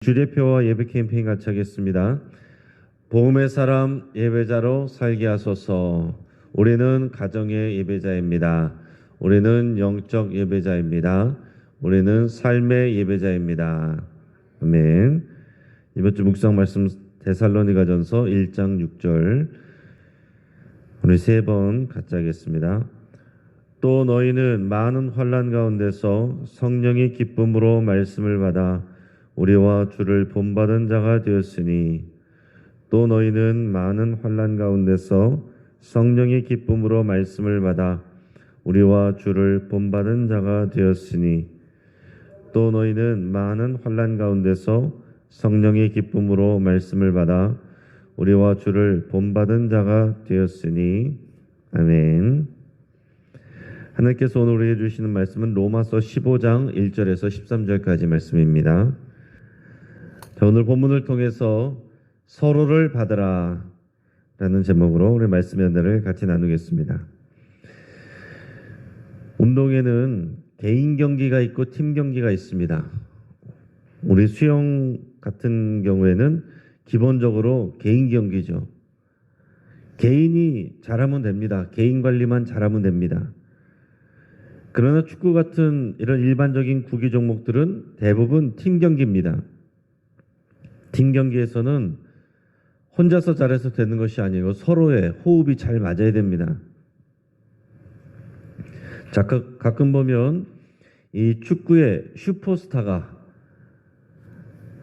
주례표와 예배 캠페인 같이 하겠습니다. 복음의 사람 예배자로 살게 하소서. 우리는 가정의 예배자입니다. 우리는 영적 예배자입니다. 우리는 삶의 예배자입니다. 아멘. 이번 주 묵상 말씀 데살로니가전서 1장 6절 우리 세 번 같이 하겠습니다. 또 너희는 많은 환난 가운데서 성령의 기쁨으로 말씀을 받아 우리와 주를 본받은 자가 되었으니 또 너희는 많은 환난 가운데서 성령의 기쁨으로 말씀을 받아 우리와 주를 본받은 자가 되었으니 또 너희는 많은 환난 가운데서 성령의 기쁨으로 말씀을 받아 우리와 주를 본받은 자가 되었으니 아멘. 하나님께서 오늘 우리에게 주시는 말씀은 로마서 15장 1절에서 13절까지 말씀입니다. 자, 오늘 본문을 통해서 서로를 받으라 라는 제목으로 우리 말씀 연대를 같이 나누겠습니다. 운동에는 개인 경기가 있고 팀 경기가 있습니다. 우리 수영 같은 경우에는 기본적으로 개인 경기죠. 개인이 잘하면 됩니다. 개인 관리만 잘하면 됩니다. 그러나 축구 같은 이런 일반적인 구기 종목들은 대부분 팀 경기입니다. 팀 경기에서는 혼자서 잘해서 되는 것이 아니고 서로의 호흡이 잘 맞아야 됩니다. 자, 가끔 보면 이 축구의 슈퍼스타가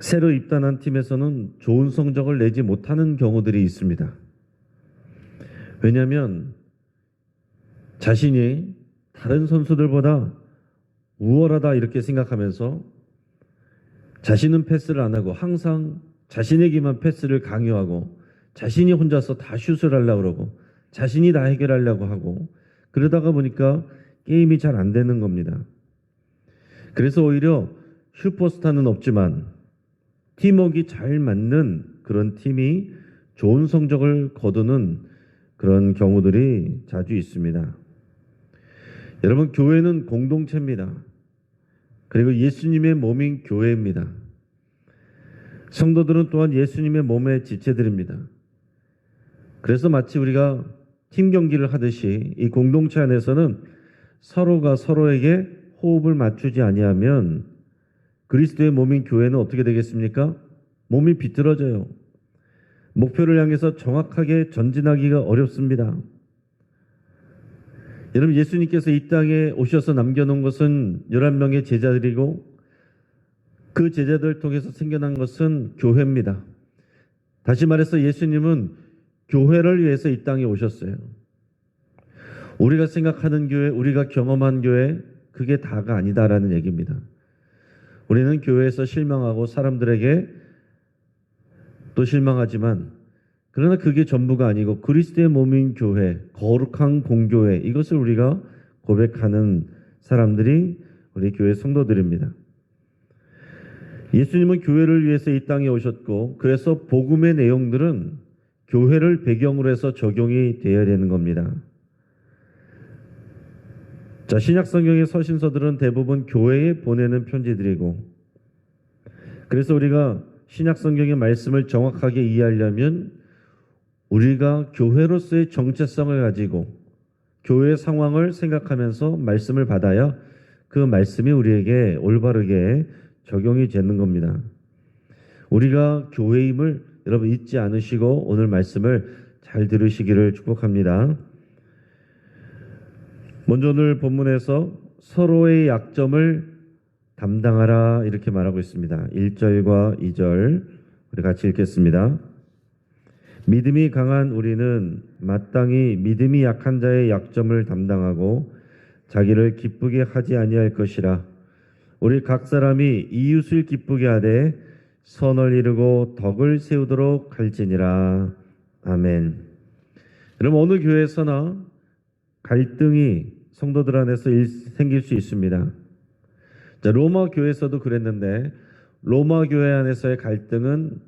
새로 입단한 팀에서는 좋은 성적을 내지 못하는 경우들이 있습니다. 왜냐하면 자신이 다른 선수들보다 우월하다 이렇게 생각하면서 자신은 패스를 안 하고 항상 자신에게만 패스를 강요하고 자신이 혼자서 다 슛을 하려고 그러고 자신이 다 해결하려고 하고 그러다가 보니까 게임이 잘 안 되는 겁니다. 그래서 오히려 슈퍼스타는 없지만 팀워크가 잘 맞는 그런 팀이 좋은 성적을 거두는 그런 경우들이 자주 있습니다. 여러분, 교회는 공동체입니다. 그리고 예수님의 몸인 교회입니다. 성도들은 또한 예수님의 몸의 지체들입니다. 그래서 마치 우리가 팀 경기를 하듯이 이 공동체 안에서는 서로가 서로에게 호흡을 맞추지 아니하면 그리스도의 몸인 교회는 어떻게 되겠습니까? 몸이 비틀어져요. 목표를 향해서 정확하게 전진하기가 어렵습니다. 여러분, 예수님께서 이 땅에 오셔서 남겨놓은 것은 11명의 제자들이고 그 제자들을 통해서 생겨난 것은 교회입니다. 다시 말해서 예수님은 교회를 위해서 이 땅에 오셨어요. 우리가 생각하는 교회, 우리가 경험한 교회, 그게 다가 아니다라는 얘기입니다. 우리는 교회에서 실망하고 사람들에게 또 실망하지만 그러나 그게 전부가 아니고 그리스도의 몸인 교회, 거룩한 공교회, 이것을 우리가 고백하는 사람들이 우리 교회 성도들입니다. 예수님은 교회를 위해서 이 땅에 오셨고 그래서 복음의 내용들은 교회를 배경으로 해서 적용이 되어야 되는 겁니다. 자, 신약 성경의 서신서들은 대부분 교회에 보내는 편지들이고 그래서 우리가 신약 성경의 말씀을 정확하게 이해하려면 우리가 교회로서의 정체성을 가지고 교회의 상황을 생각하면서 말씀을 받아야 그 말씀이 우리에게 올바르게 적용이 되는 겁니다. 우리가 교회임을 여러분 잊지 않으시고 오늘 말씀을 잘 들으시기를 축복합니다. 먼저 오늘 본문에서 서로의 약점을 담당하라 이렇게 말하고 있습니다. 1절과 2절 우리 같이 읽겠습니다. 믿음이 강한 우리는 마땅히 믿음이 약한 자의 약점을 담당하고 자기를 기쁘게 하지 아니할 것이라. 우리 각 사람이 이웃을 기쁘게 하되 선을 이루고 덕을 세우도록 할지니라. 아멘. 여러분, 어느 교회에서나 갈등이 성도들 안에서 생길 수 있습니다. 자, 로마 교회에서도 그랬는데 로마 교회 안에서의 갈등은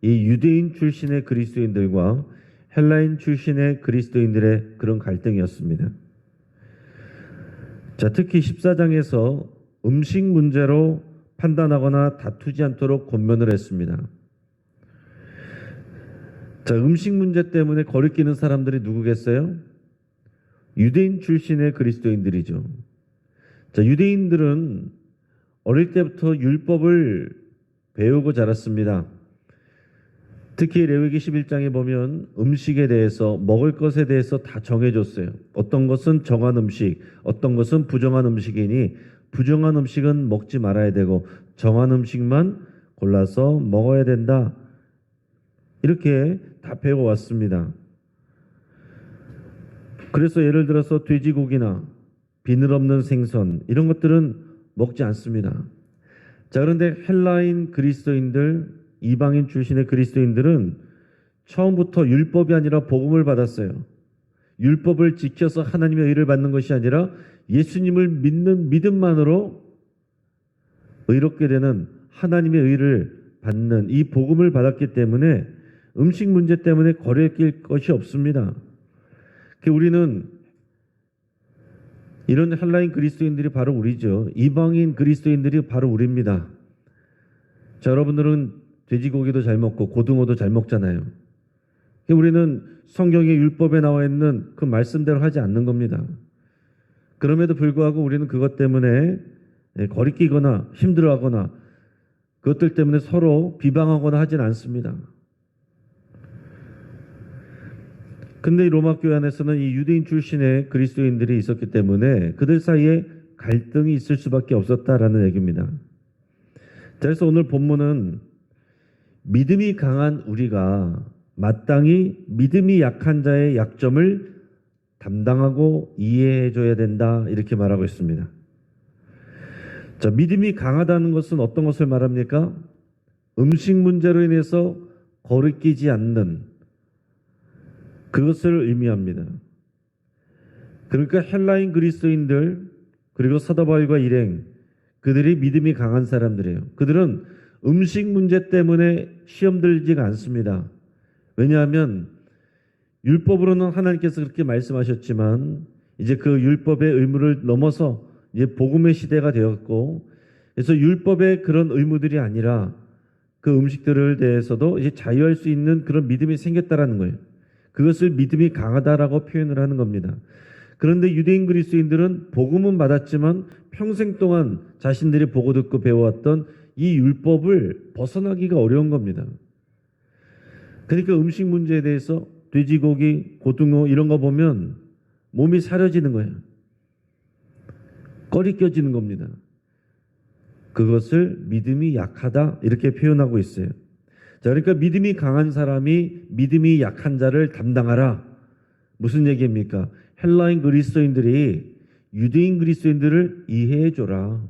이 유대인 출신의 그리스도인들과 헬라인 출신의 그리스도인들의 그런 갈등이었습니다. 자, 특히 14장에서 음식 문제로 판단하거나 다투지 않도록 권면을 했습니다. 자, 음식 문제 때문에 거리끼는 사람들이 누구겠어요? 유대인 출신의 그리스도인들이죠. 자, 유대인들은 어릴 때부터 율법을 배우고 자랐습니다. 특히 레위기 11장에 보면 음식에 대해서, 먹을 것에 대해서 다 정해줬어요. 어떤 것은 정한 음식, 어떤 것은 부정한 음식이니 부정한 음식은 먹지 말아야 되고 정한 음식만 골라서 먹어야 된다. 이렇게 다 배워왔습니다. 그래서 예를 들어서 돼지고기나 비늘 없는 생선 이런 것들은 먹지 않습니다. 자, 그런데 헬라인 그리스도인들, 이방인 출신의 그리스도인들은 처음부터 율법이 아니라 복음을 받았어요. 율법을 지켜서 하나님의 의를 받는 것이 아니라 예수님을 믿는 믿음만으로 의롭게 되는 하나님의 의를 받는 이 복음을 받았기 때문에 음식 문제 때문에 거리낄 것이 없습니다. 우리는 이런 헬라인 그리스도인들이 바로 우리죠. 이방인 그리스도인들이 바로 우리입니다. 자, 여러분들은 돼지고기도 잘 먹고 고등어도 잘 먹잖아요. 우리는 성경의 율법에 나와 있는 그 말씀대로 하지 않는 겁니다. 그럼에도 불구하고 우리는 그것 때문에 거리끼거나 힘들어하거나 그것들 때문에 서로 비방하거나 하진 않습니다. 근데 이 로마 교회 안에서는 이 유대인 출신의 그리스도인들이 있었기 때문에 그들 사이에 갈등이 있을 수밖에 없었다라는 얘기입니다. 그래서 오늘 본문은 믿음이 강한 우리가 마땅히 믿음이 약한 자의 약점을 담당하고 이해해 줘야 된다 이렇게 말하고 있습니다. 자, 믿음이 강하다는 것은 어떤 것을 말합니까? 음식 문제로 인해서 거리끼지 않는 그것을 의미합니다. 그러니까 헬라인 그리스도인들 그리고 사도 바울과 일행 그들이 믿음이 강한 사람들이에요. 그들은 음식 문제 때문에 시험 들지가 않습니다. 왜냐하면 율법으로는 하나님께서 그렇게 말씀하셨지만 이제 그 율법의 의무를 넘어서 이제 복음의 시대가 되었고 그래서 율법의 그런 의무들이 아니라 그 음식들을 대해서도 이제 자유할 수 있는 그런 믿음이 생겼다라는 거예요. 그것을 믿음이 강하다라고 표현을 하는 겁니다. 그런데 유대인 그리스도인들은 복음은 받았지만 평생 동안 자신들이 보고 듣고 배워왔던 이 율법을 벗어나기가 어려운 겁니다. 그러니까 음식 문제에 대해서 돼지고기, 고등어 이런 거 보면 몸이 사려지는 거예요. 꺼리껴지는 겁니다. 그것을 믿음이 약하다 이렇게 표현하고 있어요. 자, 그러니까 믿음이 강한 사람이 믿음이 약한 자를 담당하라. 무슨 얘기입니까? 헬라인 그리스도인들이 유대인 그리스도인들을 이해해 줘라.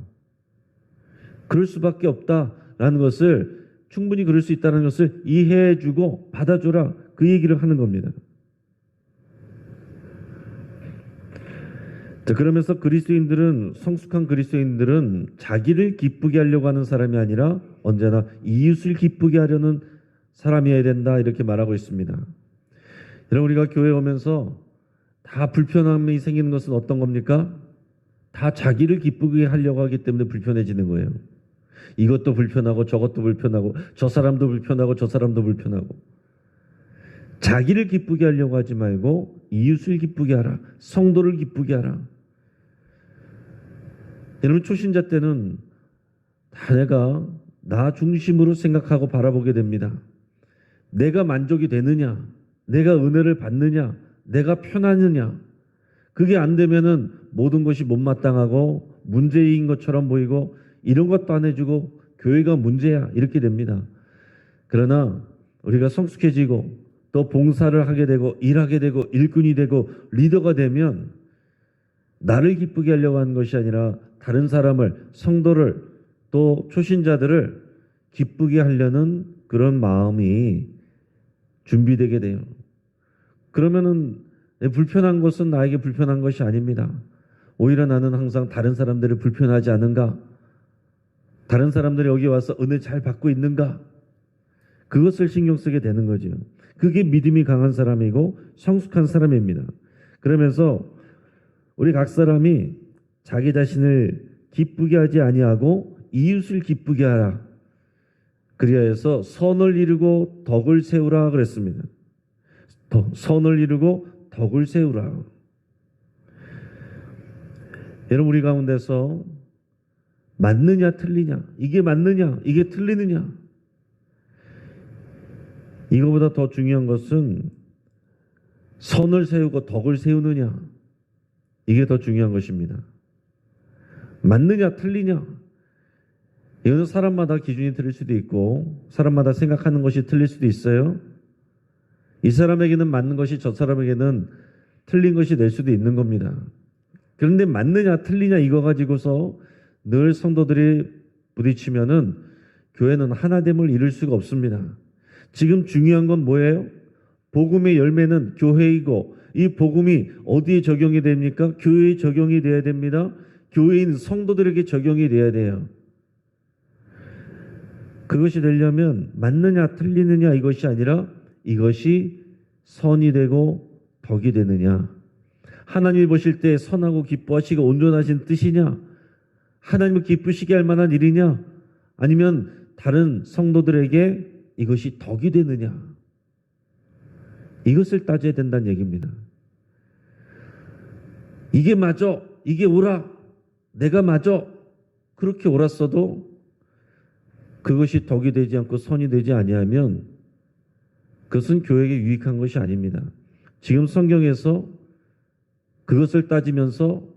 그럴 수밖에 없다라는 것을 충분히 그럴 수 있다는 것을 이해해 주고 받아줘라. 그 얘기를 하는 겁니다. 자, 그러면서 그리스도인들은 성숙한 그리스도인들은 자기를 기쁘게 하려고 하는 사람이 아니라 언제나 이웃을 기쁘게 하려는 사람이어야 된다 이렇게 말하고 있습니다. 여러분 우리가 교회 오면서 다 불편함이 생기는 것은 어떤 겁니까? 다 자기를 기쁘게 하려고 하기 때문에 불편해지는 거예요. 이것도 불편하고 저것도 불편하고 저 사람도 불편하고 저 사람도 불편하고 자기를 기쁘게 하려고 하지 말고 이웃을 기쁘게 하라. 성도를 기쁘게 하라. 여러분 초신자 때는 다 내가 나 중심으로 생각하고 바라보게 됩니다. 내가 만족이 되느냐, 내가 은혜를 받느냐, 내가 편하느냐. 그게 안 되면은 모든 것이 못마땅하고 문제인 것처럼 보이고 이런 것도 안 해주고 교회가 문제야 이렇게 됩니다. 그러나 우리가 성숙해지고 또 봉사를 하게 되고 일하게 되고 일꾼이 되고 리더가 되면 나를 기쁘게 하려고 하는 것이 아니라 다른 사람을 성도를 또 초신자들을 기쁘게 하려는 그런 마음이 준비되게 돼요. 그러면은 불편한 것은 나에게 불편한 것이 아닙니다. 오히려 나는 항상 다른 사람들이 불편하지 않은가? 다른 사람들이 여기 와서 은혜 잘 받고 있는가? 그것을 신경 쓰게 되는 거죠. 그게 믿음이 강한 사람이고 성숙한 사람입니다. 그러면서 우리 각 사람이 자기 자신을 기쁘게 하지 아니하고 이웃을 기쁘게 하라. 그리하여서 선을 이루고 덕을 세우라 그랬습니다. 선을 이루고 덕을 세우라. 여러분, 우리 가운데서 맞느냐 틀리냐, 이게 맞느냐 이게 틀리느냐, 이거보다 더 중요한 것은 선을 세우고 덕을 세우느냐, 이게 더 중요한 것입니다. 맞느냐 틀리냐, 이거는 사람마다 기준이 틀릴 수도 있고 사람마다 생각하는 것이 틀릴 수도 있어요. 이 사람에게는 맞는 것이 저 사람에게는 틀린 것이 될 수도 있는 겁니다. 그런데 맞느냐 틀리냐 이거 가지고서 늘 성도들이 부딪히면은 교회는 하나됨을 이룰 수가 없습니다. 지금 중요한 건 뭐예요? 복음의 열매는 교회이고, 이 복음이 어디에 적용이 됩니까? 교회에 적용이 돼야 됩니다. 교회인 성도들에게 적용이 돼야 돼요. 그것이 되려면 맞느냐 틀리느냐 이것이 아니라 이것이 선이 되고 덕이 되느냐, 하나님이 보실 때 선하고 기뻐하시고 온전하신 뜻이냐, 하나님을 기쁘시게 할 만한 일이냐, 아니면 다른 성도들에게 이것이 덕이 되느냐, 이것을 따져야 된다는 얘기입니다. 이게 맞아, 이게 옳아, 내가 맞아, 그렇게 옳았어도 그것이 덕이 되지 않고 선이 되지 아니하면 그것은 교회에게 유익한 것이 아닙니다. 지금 성경에서 그것을 따지면서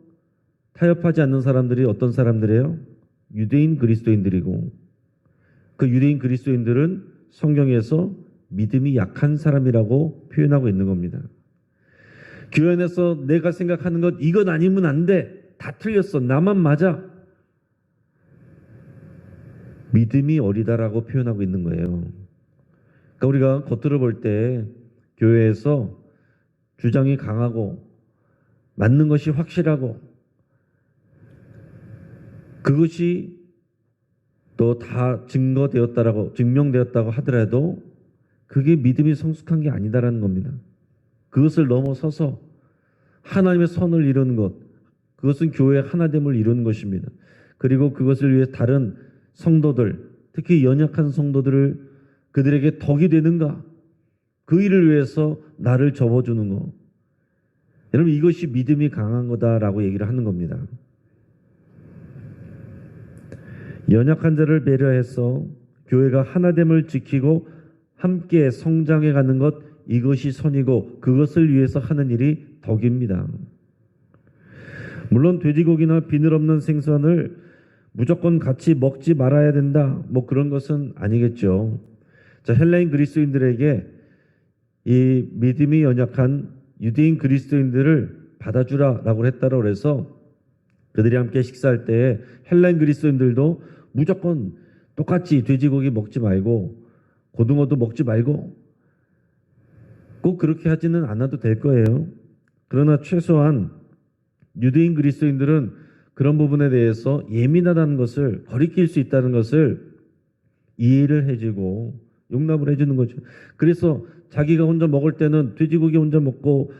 타협하지 않는 사람들이 어떤 사람들이에요? 유대인 그리스도인들이고, 그 유대인 그리스도인들은 성경에서 믿음이 약한 사람이라고 표현하고 있는 겁니다. 교회 안에서 내가 생각하는 것 이건 아니면 안 돼, 다 틀렸어, 나만 맞아, 믿음이 어리다라고 표현하고 있는 거예요. 그러니까 우리가 겉으로 볼 때 교회에서 주장이 강하고 맞는 것이 확실하고 그것이 또 다 증명되었다고 하더라도 그게 믿음이 성숙한 게 아니다라는 겁니다. 그것을 넘어서서 하나님의 선을 이루는 것, 그것은 교회의 하나됨을 이루는 것입니다. 그리고 그것을 위해 다른 성도들, 특히 연약한 성도들을 그들에게 덕이 되는가, 그 일을 위해서 나를 접어주는 것, 여러분 이것이 믿음이 강한 거다라고 얘기를 하는 겁니다. 연약한 자를 배려해서 교회가 하나됨을 지키고 함께 성장해 가는 것, 이것이 선이고 그것을 위해서 하는 일이 덕입니다. 물론 돼지고기나 비늘 없는 생선을 무조건 같이 먹지 말아야 된다, 뭐 그런 것은 아니겠죠. 자, 헬레인 그리스도인들에게 이 믿음이 연약한 유대인 그리스도인들을 받아주라라고 했다고 해서 그들이 함께 식사할 때 헬레인 그리스도인들도 무조건 똑같이 돼지고기 먹지 말고 고등어도 먹지 말고 꼭 그렇게 하지는 않아도 될 거예요. 그러나 최소한 유대인 그리스도인들은 그런 부분에 대해서 예민하다는 것을, 거리낄 수 있다는 것을 이해를 해주고 용납을 해주는 거죠. 그래서 자기가 혼자 먹을 때는 돼지고기 혼자 먹고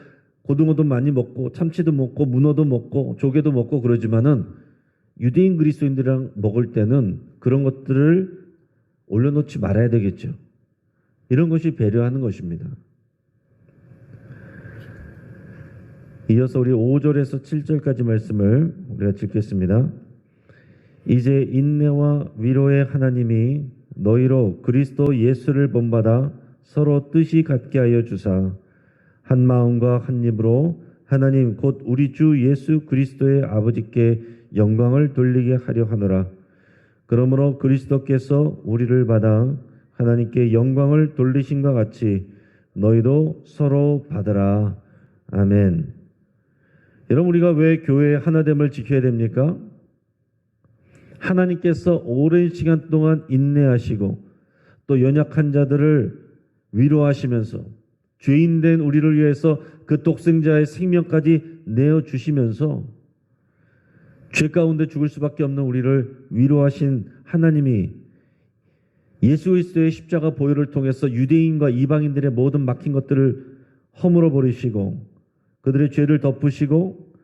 고등어도 많이 먹고 참치도 먹고 문어도 먹고 조개도 먹고 그러지만은 유대인 그리스도인들이랑 먹을 때는 그런 것들을 올려놓지 말아야 되겠죠. 이런 것이 배려하는 것입니다. 이어서 우리 5절에서 7절까지 말씀을 우리가 읽겠습니다. 이제 인내와 위로의 하나님이 너희로 그리스도 예수를 본받아 서로 뜻이 같게 하여 주사 한 마음과 한 입으로 하나님 곧 우리 주 예수 그리스도의 아버지께 영광을 돌리게 하려 하노라. 그러므로 그리스도께서 우리를 받아 하나님께 영광을 돌리신과 같이 너희도 서로 받으라. 아멘. 여러분, 우리가 왜 교회의 하나됨을 지켜야 됩니까? 하나님께서 오랜 시간 동안 인내하시고 또 연약한 자들을 위로하시면서 죄인된 우리를 위해서 그 독생자의 생명까지 내어주시면서 죄 가운데 죽을 수밖에 없는 우리를 위로하신 하나님이 예수 그리스도의 십자가 보혈을 통해서 유대인과 이방인들의 모든 막힌 것들을 허물어 버리시고 그들의 죄를 덮으시고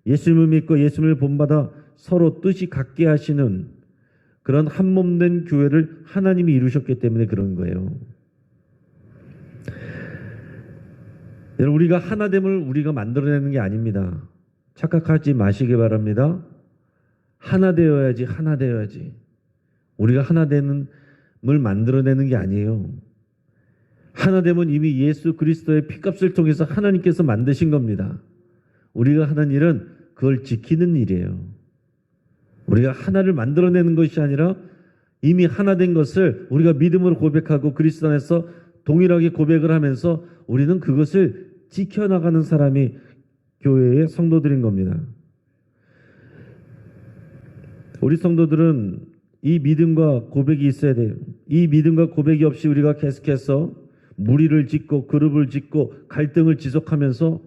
예수님을 믿고 예수님을 본받아 서로 뜻이 같게 하시는 그런 한 몸 된 교회를 하나님이 이루셨기 때문에 그런 거예요. 여러분, 우리가 하나됨을 우리가 만들어내는 게 아닙니다. 착각하지 마시기 바랍니다. 하나 되어야지, 하나 되어야지. 우리가 하나됨을 만들어내는 게 아니에요. 하나됨은 이미 예수 그리스도의 피값을 통해서 하나님께서 만드신 겁니다. 우리가 하는 일은 그걸 지키는 일이에요. 우리가 하나를 만들어내는 것이 아니라 이미 하나 된 것을 우리가 믿음으로 고백하고 그리스도 안에서 동일하게 고백을 하면서 우리는 그것을 지켜나가는 사람이 교회의 성도들인 겁니다. 우리 성도들은 이 믿음과 고백이 있어야 돼요. 이 믿음과 고백이 없이 우리가 계속해서 무리를 짓고 그룹을 짓고 갈등을 지속하면서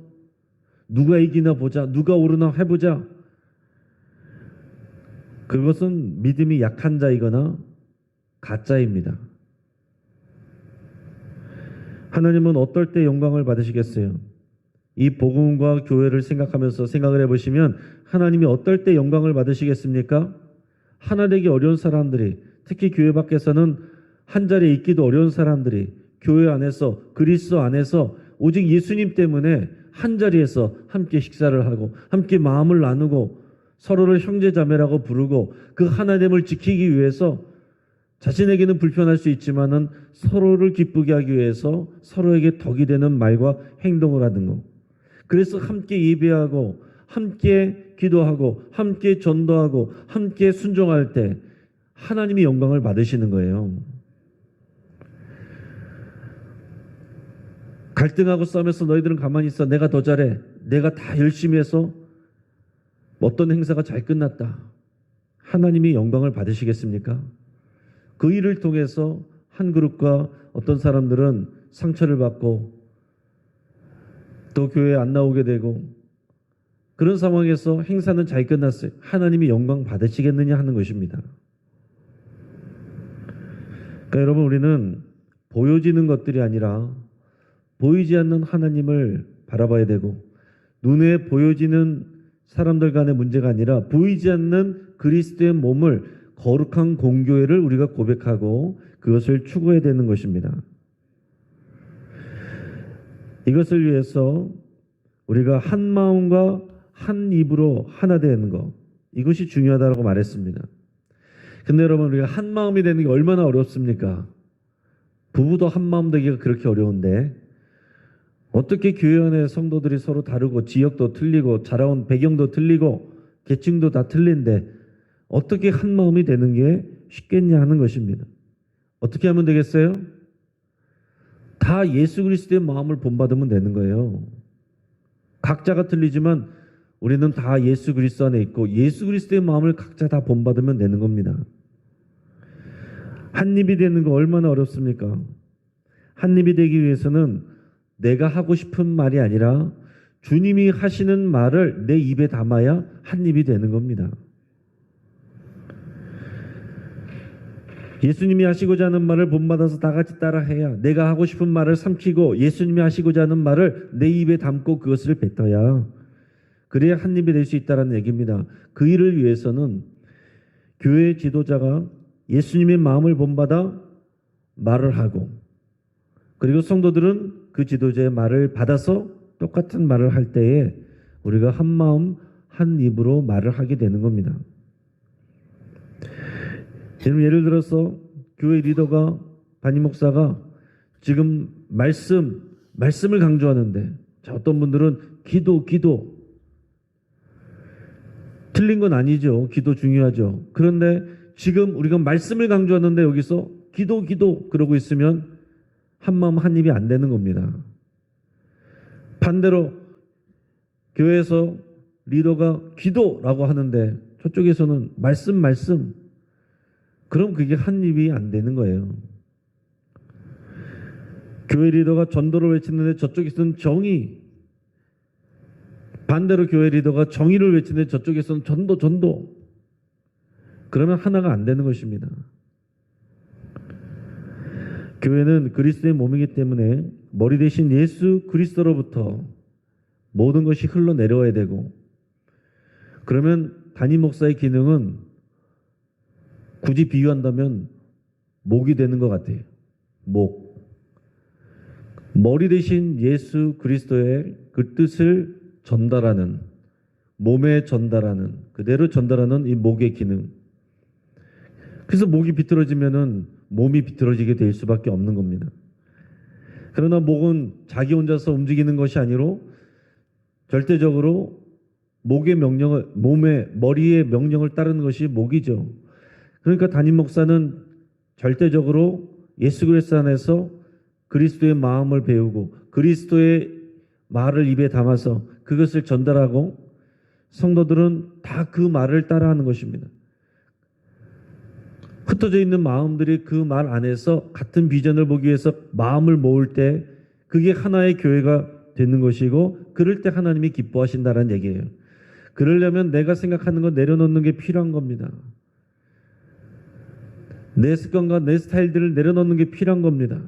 누가 이기나 보자, 누가 오르나 해보자. 그것은 믿음이 약한 자이거나 가짜입니다. 하나님은 어떨 때 영광을 받으시겠어요? 이 복음과 교회를 생각하면서 생각을 해보시면 하나님이 어떨 때 영광을 받으시겠습니까? 하나 되기 어려운 사람들이, 특히 교회 밖에서는 한 자리에 있기도 어려운 사람들이 교회 안에서 그리스도 안에서 오직 예수님 때문에 한 자리에서 함께 식사를 하고 함께 마음을 나누고 서로를 형제자매라고 부르고 그 하나됨을 지키기 위해서 자신에게는 불편할 수 있지만은 서로를 기쁘게 하기 위해서 서로에게 덕이 되는 말과 행동을 하는 것. 그래서 함께 예배하고 함께 기도하고 함께 전도하고 함께 순종할 때 하나님이 영광을 받으시는 거예요. 갈등하고 싸우면서 너희들은 가만히 있어. 내가 더 잘해. 내가 다 열심히 해서 어떤 행사가 잘 끝났다. 하나님이 영광을 받으시겠습니까? 그 일을 통해서 한 그룹과 어떤 사람들은 상처를 받고 또 교회에 안 나오게 되고 그런 상황에서 행사는 잘 끝났어요. 하나님이 영광 받으시겠느냐 하는 것입니다. 그러니까 여러분, 우리는 보여지는 것들이 아니라 보이지 않는 하나님을 바라봐야 되고 눈에 보여지는 사람들 간의 문제가 아니라 보이지 않는 그리스도의 몸을 거룩한 공교회를 우리가 고백하고 그것을 추구해야 되는 것입니다. 이것을 위해서 우리가 한 마음과 한 입으로 하나 되는 것, 이것이 중요하다고 말했습니다. 근데 여러분, 우리가 한 마음이 되는 게 얼마나 어렵습니까? 부부도 한 마음 되기가 그렇게 어려운데 어떻게 교회 안에 성도들이 서로 다르고 지역도 틀리고 자라온 배경도 틀리고 계층도 다 틀린데 어떻게 한 마음이 되는 게 쉽겠냐 하는 것입니다. 어떻게 하면 되겠어요? 다 예수 그리스도의 마음을 본받으면 되는 거예요. 각자가 틀리지만 우리는 다 예수 그리스도 안에 있고 예수 그리스도의 마음을 각자 다 본받으면 되는 겁니다. 한 입이 되는 거 얼마나 어렵습니까? 한 입이 되기 위해서는 내가 하고 싶은 말이 아니라 주님이 하시는 말을 내 입에 담아야 한 입이 되는 겁니다. 예수님이 하시고자 하는 말을 본받아서 다 같이 따라해야, 내가 하고 싶은 말을 삼키고 예수님이 하시고자 하는 말을 내 입에 담고 그것을 뱉어야, 그래야 한 입이 될 수 있다는 얘기입니다. 그 일을 위해서는 교회 지도자가 예수님의 마음을 본받아 말을 하고, 그리고 성도들은 그 지도자의 말을 받아서 똑같은 말을 할 때에 우리가 한 마음 한 입으로 말을 하게 되는 겁니다. 예를 들어서 교회 리더가, 담임 목사가 지금 말씀을 강조하는데, 자, 어떤 분들은 기도 틀린 건 아니죠. 기도 중요하죠. 그런데 지금 우리가 말씀을 강조하는데 여기서 기도 그러고 있으면 한 마음 한 입이 안 되는 겁니다. 반대로 교회에서 리더가 기도라고 하는데 저쪽에서는 말씀, 그럼 그게 한 입이 안 되는 거예요. 교회 리더가 전도를 외치는데 저쪽에서는 정의, 반대로 교회 리더가 정의를 외치는데 저쪽에서는 전도. 그러면 하나가 안 되는 것입니다. 교회는 그리스도의 몸이기 때문에 머리 대신 예수 그리스도로부터 모든 것이 흘러내려와야 되고, 그러면 담임 목사의 기능은 굳이 비유한다면 목이 되는 것 같아요. 목. 머리 대신 예수 그리스도의 그 뜻을 전달하는, 몸에 전달하는, 그대로 전달하는 이 목의 기능. 그래서 목이 비틀어지면은 몸이 비틀어지게 될 수밖에 없는 겁니다. 그러나 목은 자기 혼자서 움직이는 것이 아니로 절대적으로 목의 명령을, 머리의 명령을 따르는 것이 목이죠. 그러니까 담임 목사는 절대적으로 예수 그리스도 안에서 그리스도의 마음을 배우고 그리스도의 말을 입에 담아서 그것을 전달하고 성도들은 다 그 말을 따라하는 것입니다. 흩어져 있는 마음들이 그 말 안에서 같은 비전을 보기 위해서 마음을 모을 때 그게 하나의 교회가 되는 것이고, 그럴 때 하나님이 기뻐하신다는 얘기예요. 그러려면 내가 생각하는 거 내려놓는 게 필요한 겁니다. 내 습관과 내 스타일들을 내려놓는 게 필요한 겁니다.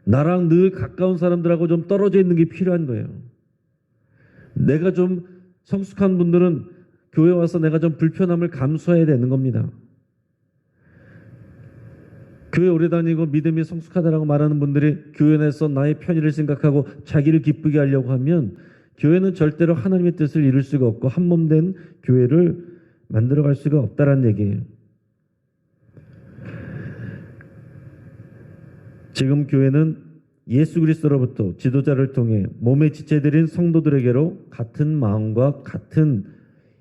나랑 늘 가까운 사람들하고 좀 떨어져 있는 게 필요한 거예요. 내가 좀 성숙한 분들은 교회 와서 내가 좀 불편함을 감수해야 되는 겁니다. 교회 오래 다니고 믿음이 성숙하다라고 말하는 분들이 교회 내에서 나의 편의를 생각하고 자기를 기쁘게 하려고 하면 교회는 절대로 하나님의 뜻을 이룰 수가 없고 한 몸 된 교회를 만들어갈 수가 없다라는 얘기예요. 지금 교회는 예수 그리스도로부터 지도자를 통해 몸의 지체들인 성도들에게로 같은 마음과 같은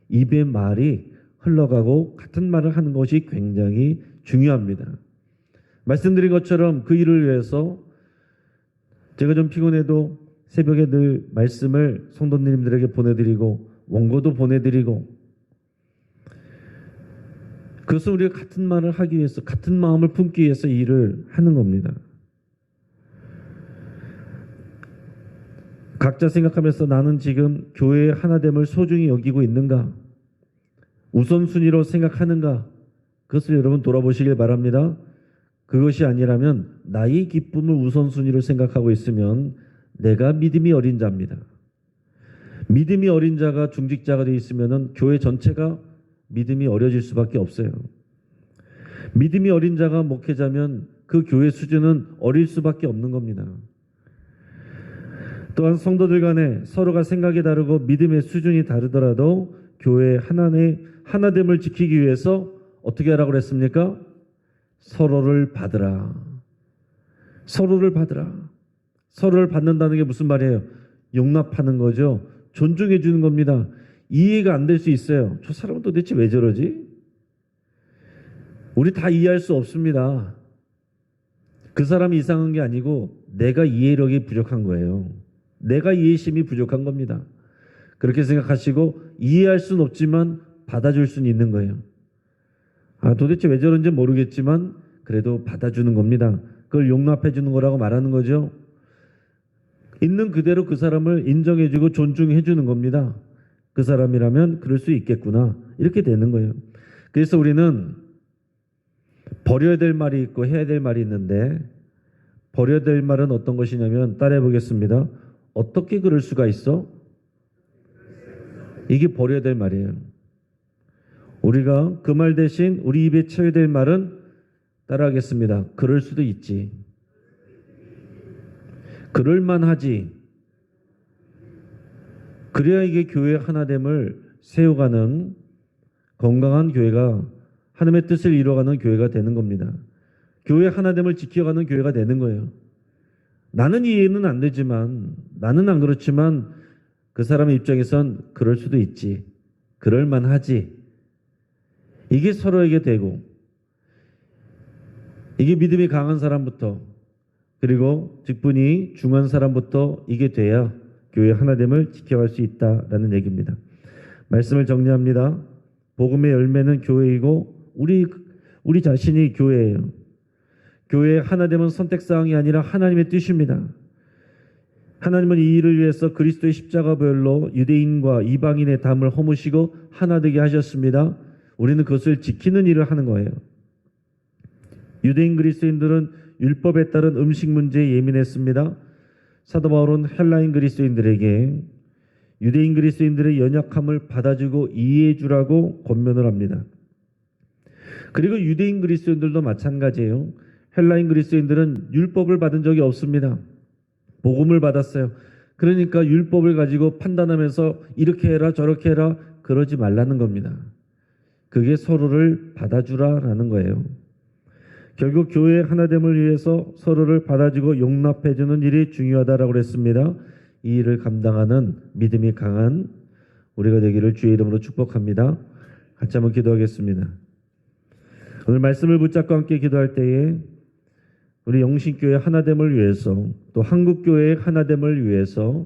입의 말이 흘러가고 같은 말을 하는 것이 굉장히 중요합니다. 말씀드린 것처럼 그 일을 위해서 제가 좀 피곤해도 새벽에 늘 말씀을 성도님들에게 보내드리고 원고도 보내드리고, 그것은 우리가 같은 말을 하기 위해서, 같은 마음을 품기 위해서 일을 하는 겁니다. 각자 생각하면서 나는 지금 교회의 하나됨을 소중히 여기고 있는가, 우선순위로 생각하는가, 그것을 여러분 돌아보시길 바랍니다. 그것이 아니라면 나의 기쁨을 우선순위로 생각하고 있으면 내가 믿음이 어린 자입니다. 믿음이 어린 자가 중직자가 되어 있으면 교회 전체가 믿음이 어려질 수밖에 없어요. 믿음이 어린 자가 목회자면 그 교회 수준은 어릴 수밖에 없는 겁니다. 또한 성도들 간에 서로가 생각이 다르고 믿음의 수준이 다르더라도 교회의 하나됨을 지키기 위해서 어떻게 하라고 그랬습니까? 서로를 받으라. 서로를 받으라. 서로를 받는다는 게 무슨 말이에요? 용납하는 거죠. 존중해 주는 겁니다. 이해가 안 될 수 있어요. 저 사람은 도대체 왜 저러지? 우리 다 이해할 수 없습니다. 그 사람이 이상한 게 아니고 내가 이해력이 부족한 거예요. 내가 이해심이 부족한 겁니다. 그렇게 생각하시고 이해할 수는 없지만 받아줄 수는 있는 거예요. 도대체 왜 저런지 모르겠지만 그래도 받아주는 겁니다. 그걸 용납해 주는 거라고 말하는 거죠. 있는 그대로 그 사람을 인정해주고 존중해 주는 겁니다. 그 사람이라면 그럴 수 있겠구나, 이렇게 되는 거예요. 그래서 우리는 버려야 될 말이 있고 해야 될 말이 있는데, 버려야 될 말은 어떤 것이냐면, 따라해 보겠습니다. 어떻게 그럴 수가 있어? 이게 버려야 될 말이에요. 우리가 그 말 대신 우리 입에 채워야 될 말은, 따라하겠습니다. 그럴 수도 있지. 그럴만하지. 그래야 이게 교회의 하나됨을 세워가는 건강한 교회가, 하나님의 뜻을 이루어가는 교회가 되는 겁니다. 교회의 하나됨을 지켜가는 교회가 되는 거예요. 나는 이해는 안 되지만, 나는 안 그렇지만 그 사람의 입장에선 그럴 수도 있지. 그럴만하지. 이게 서로에게 되고, 이게 믿음이 강한 사람부터, 그리고 직분이 중한 사람부터 이게 돼야 교회 하나됨을 지켜갈 수 있다라는 얘기입니다. 말씀을 정리합니다. 복음의 열매는 교회이고 우리 자신이 교회예요. 교회의 하나됨은 선택사항이 아니라 하나님의 뜻입니다. 하나님은 이 일을 위해서 그리스도의 십자가별로 유대인과 이방인의 담을 허무시고 하나 되게 하셨습니다. 우리는 그것을 지키는 일을 하는 거예요. 유대인 그리스도인들은 율법에 따른 음식 문제에 예민했습니다. 사도 바울은 헬라인 그리스도인들에게 유대인 그리스도인들의 연약함을 받아주고 이해해 주라고 권면을 합니다. 그리고 유대인 그리스도인들도 마찬가지예요. 헬라인 그리스도인들은 율법을 받은 적이 없습니다. 복음을 받았어요. 그러니까 율법을 가지고 판단하면서 이렇게 해라 저렇게 해라 그러지 말라는 겁니다. 그게 서로를 받아주라라는 거예요. 결국 교회의 하나됨을 위해서 서로를 받아주고 용납해주는 일이 중요하다라고 했습니다. 이 일을 감당하는 믿음이 강한 우리가 되기를 주의 이름으로 축복합니다. 같이 한번 기도하겠습니다. 오늘 말씀을 붙잡고 함께 기도할 때에 우리 영신교회 하나됨을 위해서 또 한국교회의 하나됨을 위해서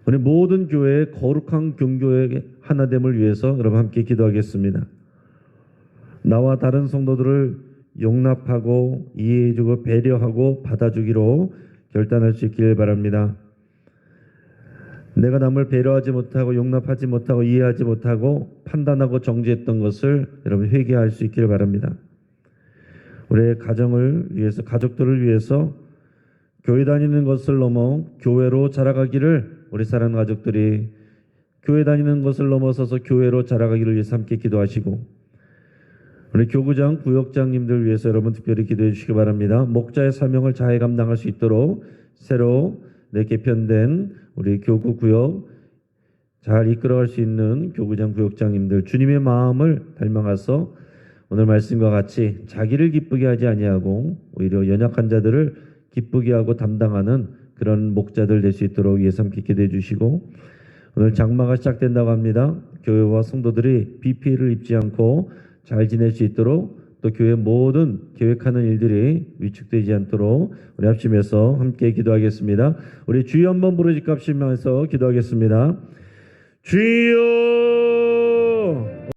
우리 모든 교회의 거룩한 경교의 하나됨을 위해서 여러분 함께 기도하겠습니다. 나와 다른 성도들을 용납하고 이해해주고 배려하고 받아주기로 결단할 수 있기를 바랍니다. 내가 남을 배려하지 못하고 용납하지 못하고 이해하지 못하고 판단하고 정죄했던 것을 여러분 회개할 수 있기를 바랍니다. 우리의 가정을 위해서 가족들을 위해서 교회 다니는 것을 넘어 교회로 자라가기를 우리 사랑하는 가족들이 교회 다니는 것을 넘어서서 교회로 자라가기를 위해서 함께 기도하시고 우리 교구장 구역장님들 위해서 여러분 특별히 기도해 주시기 바랍니다. 목자의 사명을 잘 감당할 수 있도록 새로 개편된 우리 교구 구역 잘 이끌어갈 수 있는 교구장 구역장님들 주님의 마음을 닮아가서 오늘 말씀과 같이 자기를 기쁘게 하지 아니하고 오히려 연약한 자들을 기쁘게 하고 담당하는 그런 목자들 될 수 있도록 위해서 함께 기도해 주시고 오늘 장마가 시작된다고 합니다. 교회와 성도들이 비 피해를 입지 않고 잘 지낼 수 있도록 또 교회 모든 계획하는 일들이 위축되지 않도록 우리 합심해서 함께 기도하겠습니다. 우리 주여 한번 부르짖고 합심해서 기도하겠습니다. 주여